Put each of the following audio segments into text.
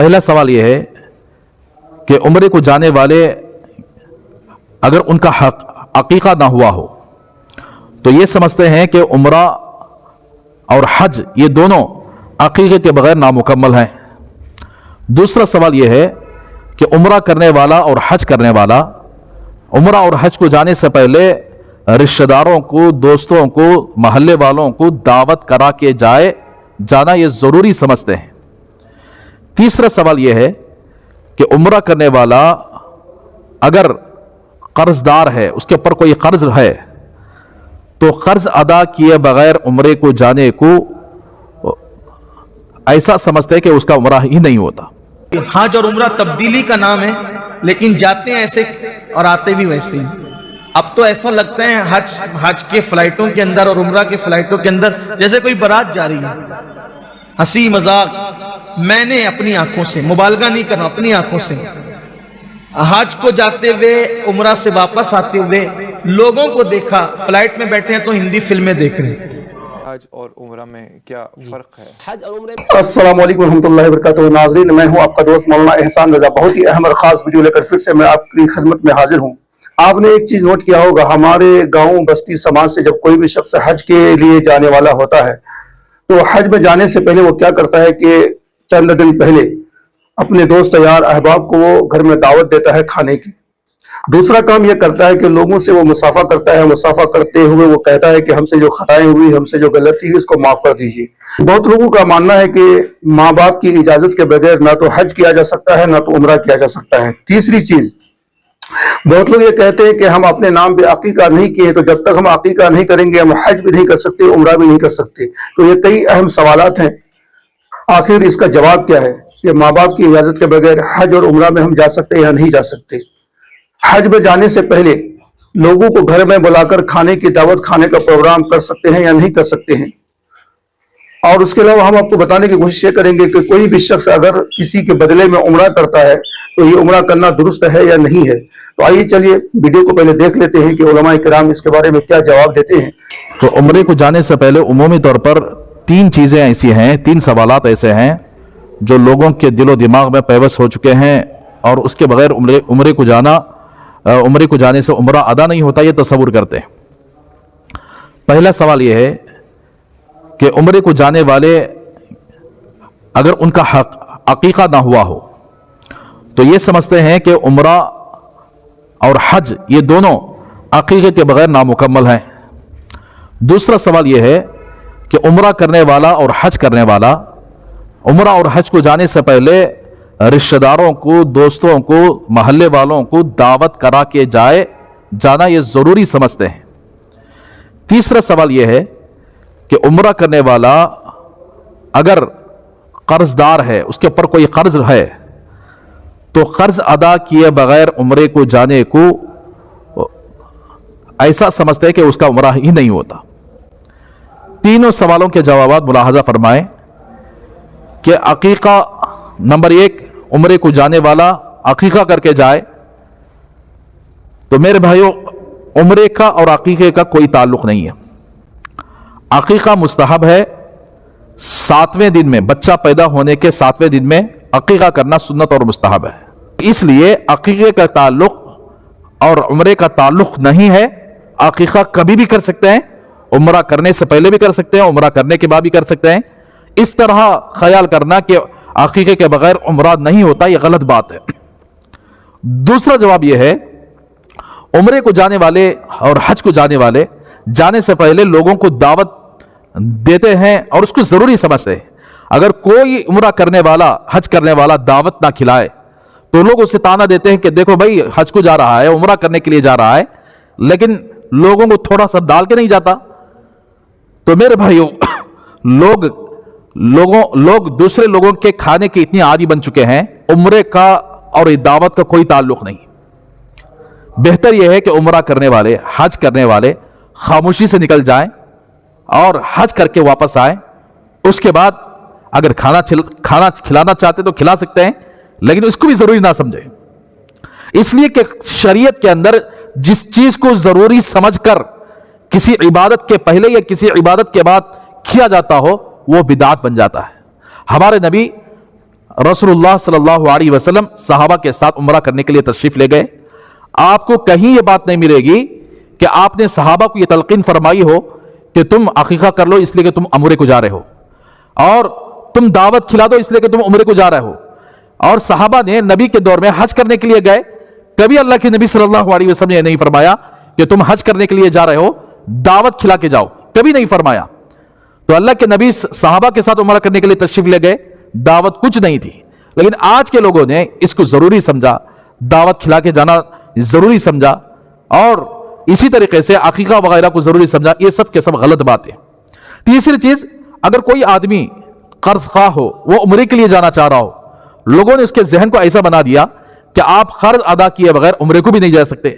पहला सवाल यह है कि उम्रे को जाने वाले अगर उनका अकीका ना हुआ हो तो ये समझते हैं कि उम्रा और हज ये दोनों अकीके के बगैर नामुकम्मल हैं। दूसरा सवाल यह है कि उम्रा करने वाला और हज करने वाला उम्रा और हज को जाने से पहले रिश्तेदारों को, दोस्तों को, महल्ले वालों को दावत करा के जाना ये ज़रूरी समझते हैं। तीसरा सवाल यह है कि उम्रा करने वाला अगर कर्जदार है, उसके ऊपर कोई कर्ज है, तो कर्ज अदा किए बगैर उम्रे को जाने को ऐसा समझते हैं कि उसका उम्रा ही नहीं होता। हज और उम्रा तब्दीली का नाम है, लेकिन जाते हैं ऐसे और आते भी वैसे ही। अब तो ऐसा लगता है हज के फ्लाइटों के अंदर और उम्रा के फ्लाइटों के अंदर जैसे कोई बारात जा रही है। हंसी मजाक, मैंने अपनी आंखों से, मुबालगा नहीं कर रहा, अपनी आंखों से हज को जाते हुए, उम्रा से वापस आते हुए लोगों को देखा। फ्लाइट में बैठे हैं तो हिंदी फिल्में देख रहे हैं। हज और उम्रा में क्या फर्क है? हज और उम्रे अस्सलाम वालेकुम रहमतुल्लाहि व बरकातुहू। नाज़रीन, मैं हूं आपका दोस्त मौलाना एहसान रजा। बहुत ही अहम और खास वीडियो लेकर फिर से मैं आपकी खिदमत में हाजिर हूं। आपने एक चीज नोट किया होगा, हमारे गांव बस्ती समाज से जब कोई भी शख्स हज के लिए जाने वाला होता है तो हज में जाने से पहले वो क्या करता है कि चंद दिन पहले अपने दोस्त यार अहबाब को वो घर में दावत देता है खाने की। दूसरा काम ये करता है कि लोगों से वो मुसाफा करता है। मुसाफा करते हुए वो कहता है कि हमसे जो खताएं हुई, हमसे जो गलती हुई, इसको माफ कर दीजिए। बहुत लोगों का मानना है कि माँ बाप की इजाजत के बगैर ना तो हज किया जा सकता है, ना तो उम्रा किया जा सकता है। तीसरी चीज, बहुत लोग ये कहते हैं कि हम अपने नाम पे अकीका नहीं किए, तो जब तक हम अकीका नहीं करेंगे हम हज भी नहीं कर सकते, उम्रा भी नहीं कर सकते। तो ये कई अहम सवालात हैं। आखिर इसका जवाब क्या है कि माँ बाप की इजाजत के बगैर हज और उम्रा में हम जा सकते हैं या नहीं जा सकते। हज में जाने से पहले लोगों को घर में बुलाकर खाने की दावत खाने का प्रोग्राम कर सकते हैं या नहीं कर सकते हैं। और उसके अलावा हम आपको बताने की कोशिश ये करेंगे कि कोई भी शख्स अगर किसी के बदले में उम्रा करता है तो ये उम्रा करना दुरुस्त है या नहीं है। तो आइए चलिए वीडियो को पहले देख लेते हैं कि उलमा किराम इसके बारे में क्या जवाब देते हैं। तो उम्रे को जाने से पहले उमूमी तौर पर तीन चीज़ें ऐसी हैं, तीन सवालात ऐसे हैं जो लोगों के दिलो दिमाग में पैवस हो चुके हैं और उसके बगैर उम्रे को जाने से उम्रा अदा नहीं होता, ये तस्वुर करते हैं। पहला सवाल यह है कि उम्रे को जाने वाले अगर उनका अकीका ना हुआ हो तो ये समझते हैं कि उम्रा और हज ये दोनों अकीके के बगैर नामुकम्मल हैं। दूसरा सवाल यह है कि उम्रा करने वाला और हज करने वाला उम्रा और हज को जाने से पहले रिश्तेदारों को, दोस्तों को, महल्ले वालों को दावत करा के जाना ये ज़रूरी समझते हैं। तीसरा सवाल यह है कि उम्रा करने वाला अगर कर्जदार है, उसके ऊपर कोई कर्ज है, तो कर्ज अदा किए बगैर उम्रे को जाने को ऐसा समझते हैं कि उसका उम्रा ही नहीं होता। तीनों सवालों के जवाब मुलाहजा फरमाएं कि अकीका नंबर एक, उम्रे को जाने वाला अकीका करके जाए, तो मेरे भाइयों उम्रे का और अकीके का कोई ताल्लुक नहीं है। अकीका मुस्तहब है, 7वें दिन में, बच्चा पैदा होने के 7वें दिन में अकीका करना सुन्नत और मुस्तहब है। इसलिए अकीके का ताल्लुक और उम्रे का ताल्लुक नहीं है। अकीका कभी भी कर सकते हैं, उम्रा करने से पहले भी कर सकते हैं, उम्रा करने के बाद भी कर सकते हैं। इस तरह ख्याल करना कि अकीके के बगैर उम्रा नहीं होता, यह गलत बात है। दूसरा जवाब यह है, उम्रे को जाने वाले और हज को जाने वाले जाने से पहले लोगों को दावत देते हैं और उसको जरूरी समझते हैं। अगर कोई उम्रा करने वाला, हज करने वाला दावत ना खिलाए तो लोग उसे ताना देते हैं कि देखो भाई हज को जा रहा है, उम्रा करने के लिए जा रहा है, लेकिन लोगों को थोड़ा सा डाल के नहीं जाता। तो मेरे भाइयों, लोग दूसरे लोगों के खाने के इतने आदी बन चुके हैं, उम्रे का और दावत का कोई ताल्लुक नहीं। बेहतर यह है कि उम्रा करने वाले, हज करने वाले खामोशी से निकल जाएं और हज करके वापस आए। उसके बाद अगर खाना खिलाना चाहते तो खिला सकते हैं, लेकिन उसको भी जरूरी ना समझे। इसलिए कि शरीयत के अंदर जिस चीज को जरूरी समझकर किसी इबादत के पहले या किसी इबादत के बाद किया जाता हो वो बिदात बन जाता है। हमारे नबी रसूलुल्लाह सल्लल्लाहु अलैहि वसल्लम सहाबा के साथ उम्रा करने के लिए तशरीफ ले गए। आपको कहीं ये बात नहीं मिलेगी कि आपने सहाबा को ये तलकीन फरमाई हो कि तुम अकीका कर लो इसलिए कि तुम उम्रे को जा रहे हो, और तुम दावत खिला दो इसलिए कि तुम उम्रे को जा रहे हो। और सहाबा ने नबी के दौर में हज करने के लिए गए, कभी अल्लाह के नबी सल्लल्लाहु अलैहि वसल्लम ने नहीं फरमाया कि तुम हज करने के लिए जा रहे हो, दावत खिला के जाओ, कभी नहीं फरमाया। तो अल्लाह के नबी सहाबा के साथ उम्रा करने के लिए तशरीफ ले गए, दावत कुछ नहीं थी। लेकिन आज के लोगों ने इसको जरूरी समझा, दावत खिला के जाना जरूरी समझा, और इसी तरीके से अकीका वगैरह को जरूरी समझा। ये सब के सब गलत बात है। तीसरी चीज, अगर कोई आदमी कर्ज खा हो, वो उम्रे के लिए जाना चाह रहा हो, लोगों ने उसके जहन को ऐसा बना दिया कि आप कर्ज अदा किए बगैर उम्रे को भी नहीं जा सकते।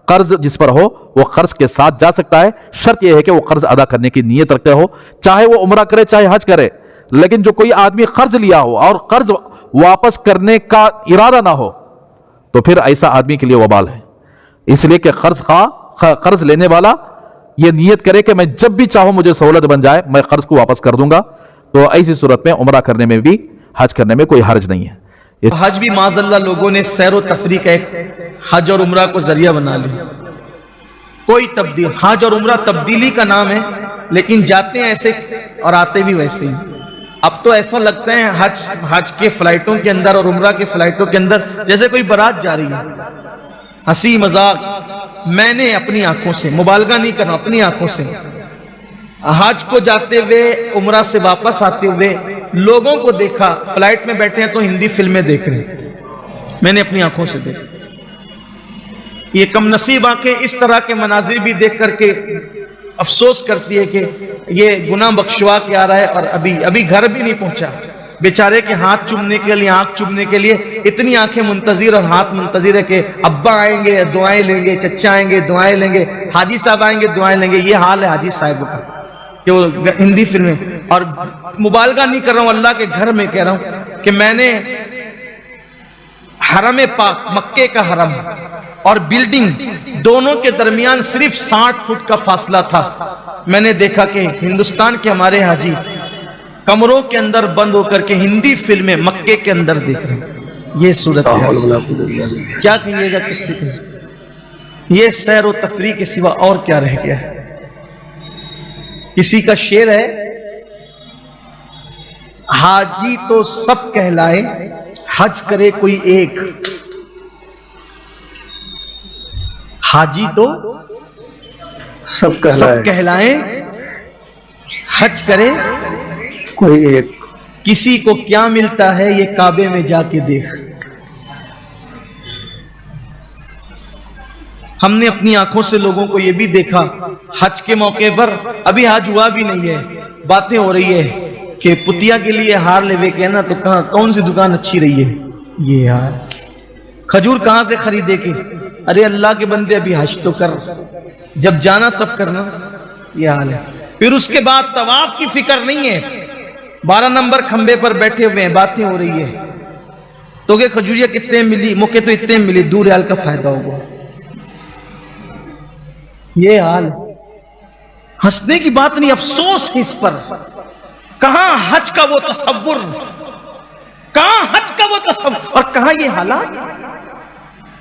कर्ज जिस पर हो वो कर्ज के साथ जा सकता है, शर्त यह है कि वो कर्ज अदा करने की नीयत रखते हो, चाहे वो उम्रा करे चाहे हज करे। लेकिन जो कोई आदमी कर्ज लिया हो और कर्ज वापस करने का इरादा ना हो, तो फिर ऐसा आदमी के लिए वबाल है। इसलिए कि कर्ज लेने वाला ये नियत करे कि मैं जब भी चाहूं मुझे सहूलत बन जाए मैं कर्ज को वापस कर दूंगा। तो ऐसी सूरत में उम्रा करने में भी हज करने में कोई हर्ज नहीं है। हज भी माज़अल्लाह लोगों ने सैर व तफरीह का एक हज और उम्रा को जरिया बना लिया। कोई तब्दील, हज और उम्रा तब्दीली का नाम है, लेकिन जाते हैं ऐसे और आते भी वैसे ही। अब तो ऐसा लगता है हज के फ्लाइटों के अंदर और उम्रा के फ्लाइटों के अंदर जैसे कोई बारात जा रही है। हंसी मजाक, मैंने अपनी आंखों से, मुबालगा नहीं करना, अपनी आंखों से हज को जाते हुए, उम्रा से वापस आते हुए लोगों को देखा। फ्लाइट में बैठे हैं तो हिंदी फिल्में देख रहे हैं, मैंने अपनी आंखों से देखा। ये कम नसीब आंखें इस तरह के मनाजिर भी देख करके अफसोस करती है कि ये गुनाह बख्शवा के आ रहा है और अभी घर भी नहीं पहुंचा। बेचारे के हाथ चूमने के लिए, आंख चूमने के लिए इतनी आंखें मुंतजिर और हाथ मुंतजिर है कि अब्बा आएंगे दुआएं लेंगे, चचा आएंगे दुआएं लेंगे, हाजी साहब आएंगे दुआएं लेंगे। ये हाल है हाजी साहब का कि वो हिंदी फिल्में। और मुबालगा नहीं कर रहा हूं, अल्लाह के घर में कह रहा हूं कि मैंने हरम पाक, मक्के का हरम और बिल्डिंग दोनों के दरमियान सिर्फ 60 फुट का फासला था। मैंने देखा कि हिंदुस्तान के हमारे हाजी कमरों के अंदर बंद होकर के हिंदी फिल्में मक्के के अंदर देख रहे हैं। ये सूरत है, क्या कहिएगा किससे कहिए? ये सैर व तफरीह के सिवा और क्या रह गया है? किसी का शेर है, हाजी तो सब कहलाए, हज करे कोई एक। हाजी तो सब कहलाए, हज करे कोई एक। किसी को क्या मिलता है ये काबे में जाके देख। हमने अपनी आंखों से लोगों को ये भी देखा, हज के मौके पर, अभी हज हुआ भी नहीं है, बातें हो रही है कि पुतिया के लिए हार लेवे के ना, तो कहां कौन सी दुकान अच्छी रही है? ये यार खजूर कहां से खरीदे के? अरे अल्लाह के बंदे अभी हज तो कर, जब जाना तब करना। ये हाल है। फिर उसके बाद तवाफ की फिक्र नहीं है, 12 नंबर खंबे पर बैठे हुए हैं, बातें हो रही है तो के खजूरिया कितने मिली, मुके तो इतने मिली, 2 रियाल का फायदा होगा। ये हाल, हंसने की बात नहीं, अफसोस है इस पर। कहां हज का वो तसव्वुर, कहां हज का वो तसव्वुर और कहां ये हालात?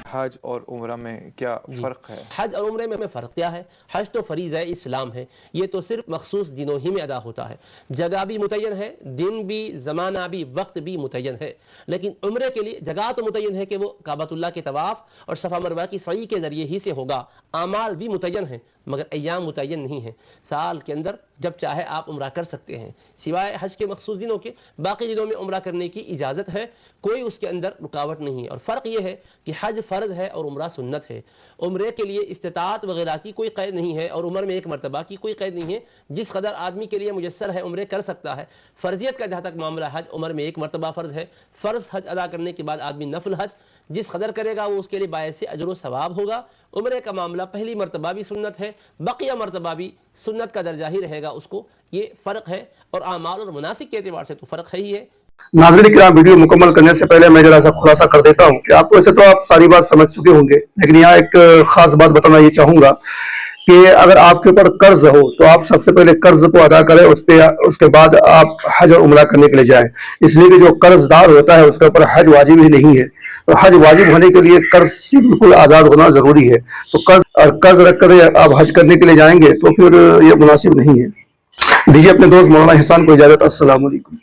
हज और उम्रा में क्या फ़र्क है? हज और उम्रे में फ़र्क क्या है? हज तो फ़रीज़ा इस्लाम है, ये तो सिर्फ मखसूस दिनों ही में अदा होता है। जगह भी मुतय्यन है, दिन भी, ज़माना भी, वक्त भी मुतय्यन है। लेकिन उम्रे के लिए जगह तो मुतय्यन है कि वो काबतुल्लाह के तवाफ़ और सफ़ा मरवा की सई के ज़रिए ही से होगा। आमाल भी मुतय्यन है मगर अय्याम मुतय्यन नहीं है। साल के अंदर जब चाहे आप उम्रा कर सकते हैं, सिवाय हज के मखसूस दिनों के बाकी दिनों में उम्रा करने की इजाज़त है, कोई उसके अंदर रुकावट नहीं है। और फ़र्क यह है कि हज फ़र्ज़ है और उम्रा सुन्नत है। उम्रे के लिए इस्तिताअत वगैरह की कोई क़ैद नहीं है और उम्र में एक मरतबा की कोई क़ैद नहीं है। जिस कदर आदमी के लिए मुयस्सर है उम्रे कर सकता है। फ़र्जियत का जहाँ तक मामला, हज उम्र में एक मरतबा फ़र्ज़ है। फ़र्ज़ हज अदा करने के बाद आदमी नफल हज जिस कदर करेगा वो उसके लिए बायस से अजर व सवाब होगा। उम्रे का मामला पहली मरतबा भी सुन्नत है, बकिया मरतबा भी सुन्नत का दर्जा ही रहेगा उसको। ये फ़र्क है और आमाल और मुनासिक के एतबार से तो फ़र्क है ही है। नाज़रीन किराम, वीडियो मुकम्मल करने से पहले मैं जरा सा खुलासा कर देता हूं कि आपको वैसे तो आप सारी बात समझ चुके होंगे, लेकिन यहाँ एक खास बात बताना ये चाहूंगा کہ اگر آپ کے اوپر قرض ہو تو آپ سب سے پہلے قرض کو ادا کریں، اس کے بعد آپ حج اور عمرہ کرنے کے لیے جائیں، اس لیے کہ جو قرض دار ہوتا ہے اس کے اوپر حج واجب ہی نہیں ہے، تو حج واجب ہونے کے لیے قرض سے بالکل آزاد ہونا ضروری ہے، تو قرض رکھ کر آپ حج کرنے کے لیے جائیں گے تو پھر یہ مناسب نہیں ہے۔ دیجیے اپنے دوست مولانا احسان کو اجازت۔ السلام علیکم۔